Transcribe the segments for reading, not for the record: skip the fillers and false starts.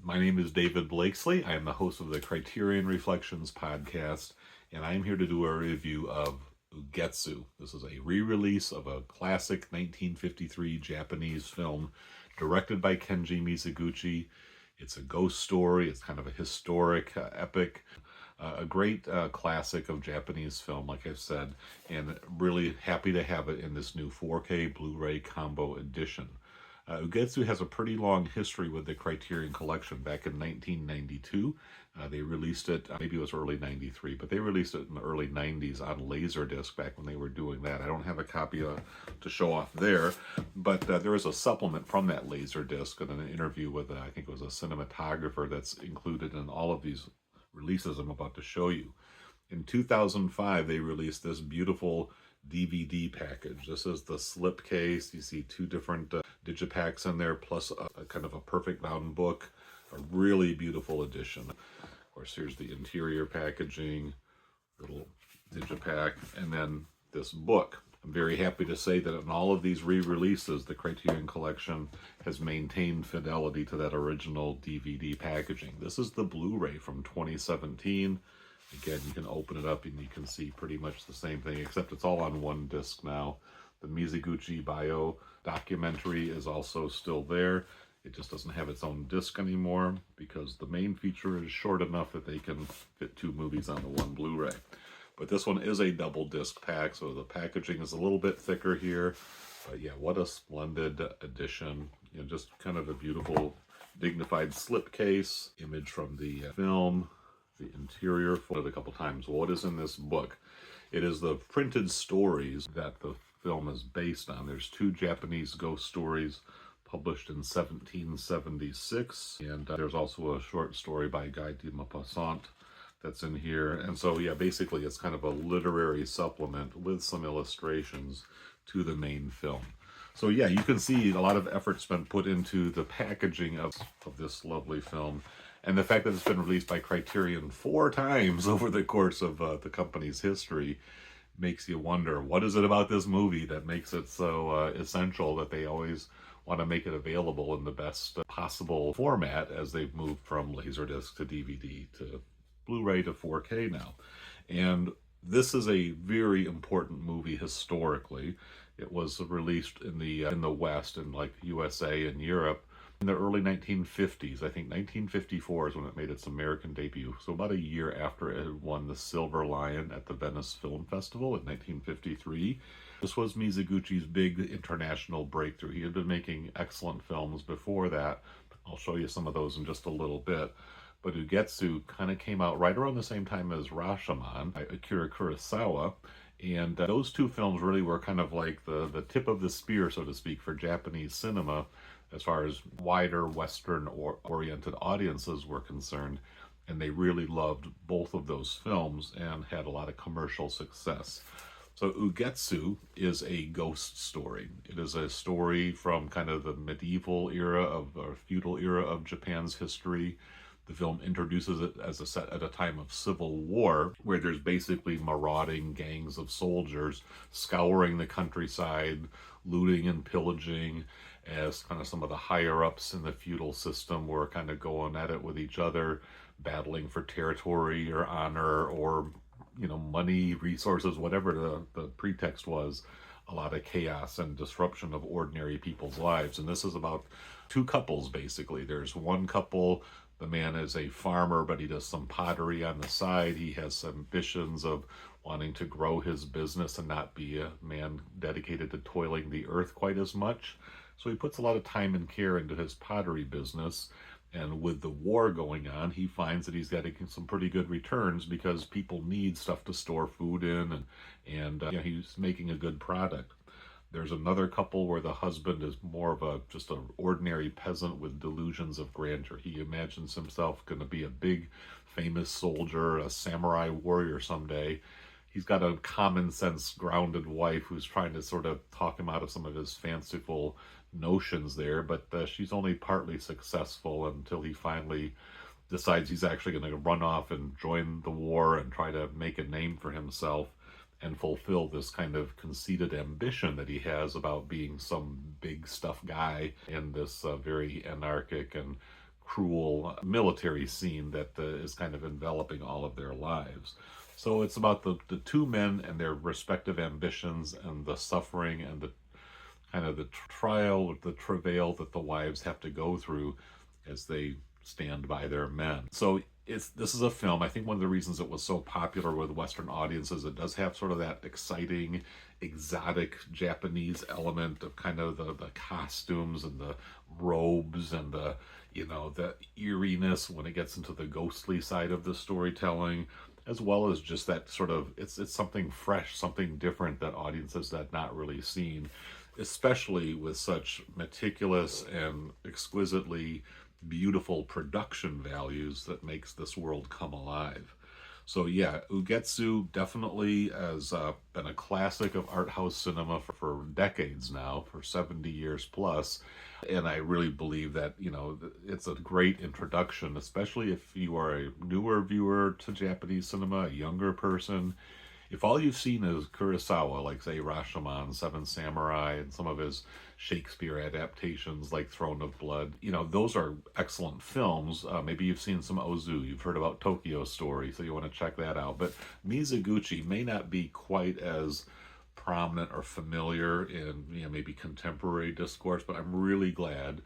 My name is David Blakesley. I am the host of the Criterion Reflections podcast, and I'm here to do a review of UGETSU. This is a re-release of a classic 1953 Japanese film directed by Kenji Mizoguchi. It's a ghost story. It's kind of a historic epic, a great classic of Japanese film, like I've said, and really happy to have it in this new 4K Blu-ray combo edition. UGETSU has a pretty long history with the Criterion Collection. Back in 1992, they released it, maybe it was early 93, but they released it in the early 90s on Laserdisc back when they were doing that. I don't have a copy to show off there, but there is a supplement from that Laserdisc and an interview with, I think it was a cinematographer that's included in all of these releases I'm about to show you. In 2005, they released this beautiful DVD package. This is the slipcase. You see two different digipacks in there, plus a kind of a perfect bound book. A really beautiful edition. Of course, here's the interior packaging, little digipack, and then this book. I'm very happy to say that in all of these re-releases, the Criterion Collection has maintained fidelity to that original DVD packaging. This is the Blu-ray from 2017. Again, you can open it up and you can see pretty much the same thing, except it's all on one disc now. The Mizoguchi bio documentary is also still there. It just doesn't have its own disc anymore because the main feature is short enough that they can fit two movies onto one Blu-ray. But this one is a double disc pack, so the packaging is a little bit thicker here. But yeah, what a splendid edition. You know, just kind of a beautiful, dignified slipcase, image from the film. The interior folded a couple times. What is in this book? It is the printed stories that the film is based on. There's two Japanese ghost stories published in 1776, and there's also a short story by Guy de Maupassant that's in here. And so, yeah, basically it's kind of a literary supplement with some illustrations to the main film. So yeah, you can see a lot of effort's been put into the packaging of this lovely film. And the fact that it's been released by Criterion 4 times over the course of the company's history makes you wonder, what is it about this movie that makes it so essential that they always want to make it available in the best possible format as they've moved from Laserdisc to DVD to Blu-ray to 4K now. And this is a very important movie historically. It was released in the West, in like USA and Europe, in the early 1950s. I think 1954 is when it made its American debut. So about a year after it had won the Silver Lion at the Venice Film Festival in 1953. This was Mizoguchi's big international breakthrough. He had been making excellent films before that. I'll show you some of those in just a little bit. But UGETSU kind of came out right around the same time as Rashomon by Akira Kurosawa. And those two films really were kind of like the tip of the spear, so to speak, for Japanese cinema as far as wider Western-oriented audiences were concerned. And they really loved both of those films and had a lot of commercial success. So UGETSU is a ghost story. It is a story from kind of the medieval era or feudal era of Japan's history. The film introduces it as a set at a time of civil war, where there's basically marauding gangs of soldiers scouring the countryside, looting and pillaging, as kind of some of the higher-ups in the feudal system were kind of going at it with each other, battling for territory or honor or, you know, money, resources, whatever the pretext was. A lot of chaos and disruption of ordinary people's lives. And this is about two couples, basically. There's one couple. The man is a farmer, but he does some pottery on the side. He has ambitions of wanting to grow his business and not be a man dedicated to toiling the earth quite as much. So he puts a lot of time and care into his pottery business. And with the war going on, he finds that he's getting some pretty good returns because people need stuff to store food in, and you know, he's making a good product. There's another couple where the husband is more of just an ordinary peasant with delusions of grandeur. He imagines himself going to be a big, famous soldier, a samurai warrior someday. He's got a common sense, grounded wife who's trying to sort of talk him out of some of his fanciful notions there, but she's only partly successful until he finally decides he's actually going to run off and join the war and try to make a name for himself and fulfill this kind of conceited ambition that he has about being some big stuff guy in this very anarchic and cruel military scene that is kind of enveloping all of their lives. So it's about the two men and their respective ambitions and the suffering and the kind of the trial, the travail that the wives have to go through as they stand by their men. So this is a film. I think one of the reasons it was so popular with Western audiences, it does have sort of that exciting, exotic Japanese element of kind of the costumes and the robes and the the eeriness when it gets into the ghostly side of the storytelling, as well as just that sort of it's something fresh, something different that audiences had not really seen, especially with such meticulous and exquisitely beautiful production values that makes this world come alive. So yeah, UGETSU definitely has been a classic of art house cinema for decades now, for 70 years plus. And I really believe that, it's a great introduction, especially if you are a newer viewer to Japanese cinema, a younger person. If all you've seen is Kurosawa, like say Rashomon, Seven Samurai, and some of his Shakespeare adaptations like Throne of Blood, those are excellent films. Maybe you've seen some Ozu, you've heard about Tokyo Story, so you want to check that out. But Mizoguchi may not be quite as prominent or familiar in maybe contemporary discourse, but I'm really glad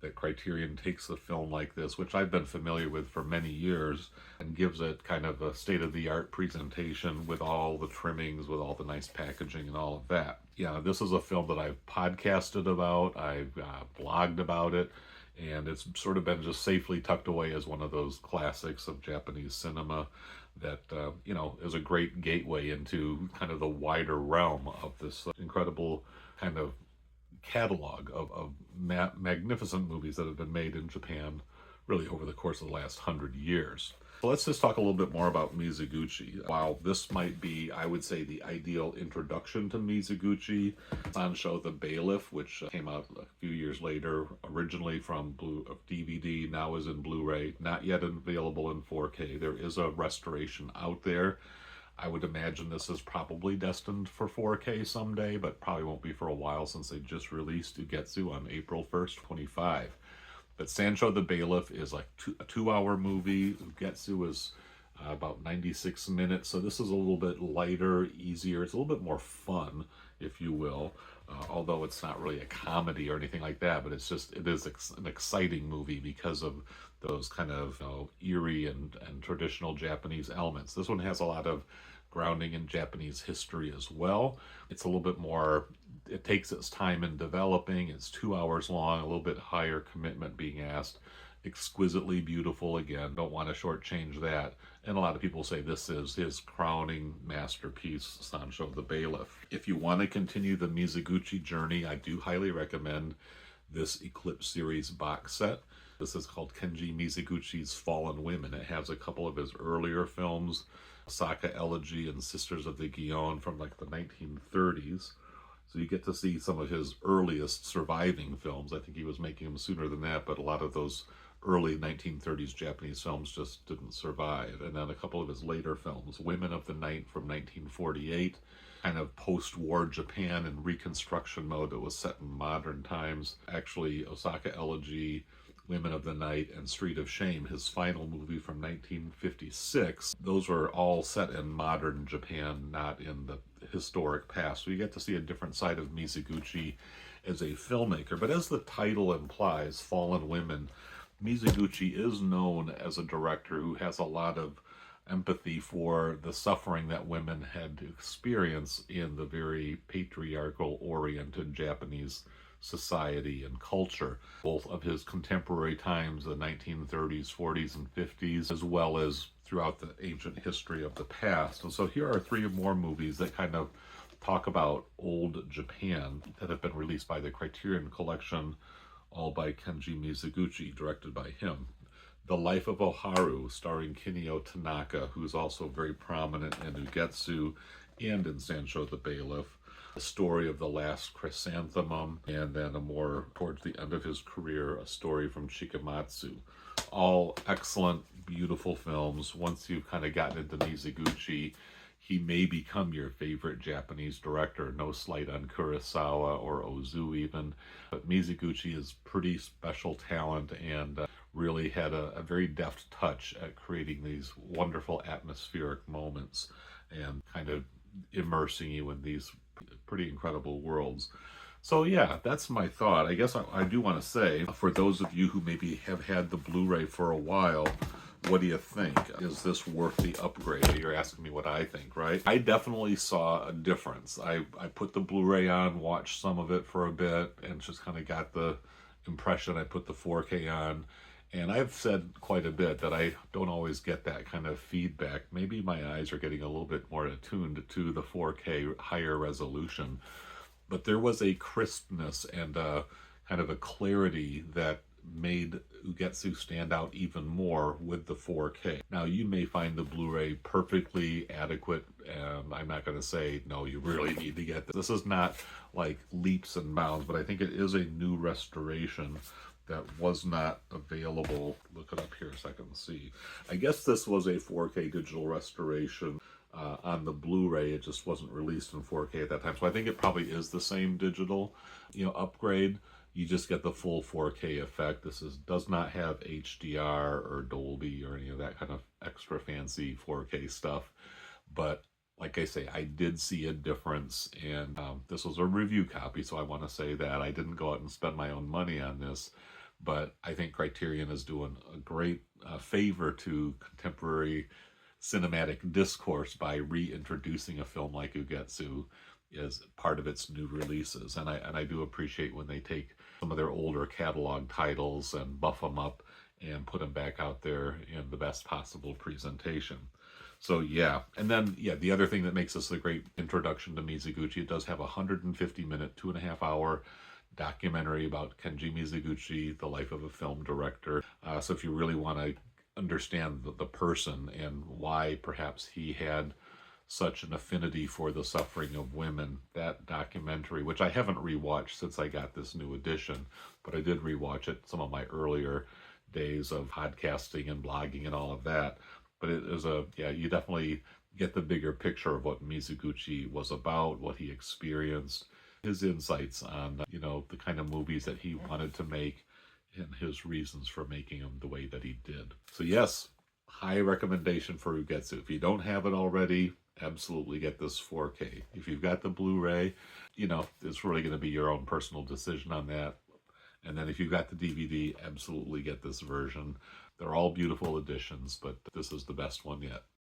that Criterion takes a film like this, which I've been familiar with for many years, and gives it kind of a state-of-the-art presentation with all the trimmings, with all the nice packaging and all of that. Yeah, this is a film that I've podcasted about, I've blogged about it, and it's sort of been just safely tucked away as one of those classics of Japanese cinema that, is a great gateway into kind of the wider realm of this incredible kind of catalog of magnificent movies that have been made in Japan really over the course of the last 100 years. So let's just talk a little bit more about Mizoguchi. While this might be, I would say, the ideal introduction to Mizoguchi, Sancho the Bailiff, which came out a few years later, originally from DVD, now is in Blu-ray, not yet available in 4K. There is a restoration out there. I would imagine this is probably destined for 4K someday, but probably won't be for a while since they just released UGETSU on April 1st, 25. But Sancho the Bailiff is like a 2-hour movie. UGETSU is about 96 minutes, so this is a little bit lighter, easier. It's a little bit more fun, if you will, although it's not really a comedy or anything like that, but it is an exciting movie because of those kind of eerie and traditional Japanese elements. This one has a lot of grounding in Japanese history as well. It's a little bit more, it takes its time in developing. It's 2 hours long, a little bit higher commitment being asked. Exquisitely beautiful, again, don't want to shortchange that. And a lot of people say this is his crowning masterpiece, Sancho the Bailiff. If you want to continue the Mizoguchi journey, I do highly recommend this Eclipse series box set. This is called Kenji Mizoguchi's Fallen Women. It has a couple of his earlier films, Osaka Elegy and Sisters of the Gion from like the 1930s. So you get to see some of his earliest surviving films. I think he was making them sooner than that, but a lot of those early 1930s Japanese films just didn't survive. And then a couple of his later films, Women of the Night from 1948, kind of post-war Japan in reconstruction mode that was set in modern times. Actually, Osaka Elegy, Women of the Night, and Street of Shame, his final movie from 1956, those were all set in modern Japan, not in the historic past. So you get to see a different side of Mizoguchi as a filmmaker. But as the title implies, Fallen Women, Mizoguchi is known as a director who has a lot of empathy for the suffering that women had to experience in the very patriarchal-oriented Japanese society and culture, both of his contemporary times, the 1930s, 40s, and 50s, as well as throughout the ancient history of the past. And so here are 3 more movies that kind of talk about old Japan that have been released by the Criterion Collection, all by Kenji Mizoguchi, directed by him. The Life of Oharu, starring Kinio Tanaka, who's also very prominent in UGETSU and in Sancho the Bailiff. The story of the last chrysanthemum, and then a more towards the end of his career, a story from Chikamatsu. All excellent, beautiful films. Once you've kind of gotten into Mizoguchi, he may become your favorite Japanese director. No slight on Kurosawa or Ozu even, but Mizoguchi is pretty special talent and really had a very deft touch at creating these wonderful atmospheric moments and kind of immersing you in these pretty incredible worlds. So yeah, that's my thought. I guess I do want to say, for those of you who maybe have had the Blu-ray for a while, what do you think? Is this worth the upgrade? You're asking me what I think, right? I definitely saw a difference. I put the Blu-ray on, watched some of it for a bit, and just kind of got the impression. I put the 4K on, and I've said quite a bit that I don't always get that kind of feedback. Maybe my eyes are getting a little bit more attuned to the 4K higher resolution, but there was a crispness and a kind of a clarity that made UGETSU stand out even more with the 4K. Now, you may find the Blu-ray perfectly adequate, and I'm not going to say, no, you really need to get this. This is not like leaps and bounds, but I think it is a new restoration that was not available. Look it up here so I can see. I guess this was a 4K digital restoration on the Blu-ray. It just wasn't released in 4K at that time. So I think it probably is the same digital, upgrade. You just get the full 4K effect. This does not have HDR or Dolby or any of that kind of extra fancy 4K stuff. But like I say, I did see a difference, and this was a review copy, so I want to say that I didn't go out and spend my own money on this, but I think Criterion is doing a great favor to contemporary cinematic discourse by reintroducing a film like UGETSU as part of its new releases. And I do appreciate when they take some of their older catalog titles and buff them up and put them back out there in the best possible presentation. So yeah, and then yeah, the other thing that makes this a great introduction to Mizoguchi, it does have a 150-minute, 2.5-hour documentary about Kenji Mizoguchi, the life of a film director. So if you really want to understand the person and why perhaps he had such an affinity for the suffering of women, that documentary, which I haven't rewatched since I got this new edition, but I did rewatch it some of my earlier days of podcasting and blogging and all of that. But it is you definitely get the bigger picture of what Mizoguchi was about, what he experienced, his insights on, the kind of movies that he wanted to make and his reasons for making them the way that he did. So yes, high recommendation for UGETSU. If you don't have it already, absolutely get this 4K. If you've got the Blu-ray, it's really going to be your own personal decision on that. And then if you've got the DVD, absolutely get this version. They're all beautiful editions, but this is the best one yet.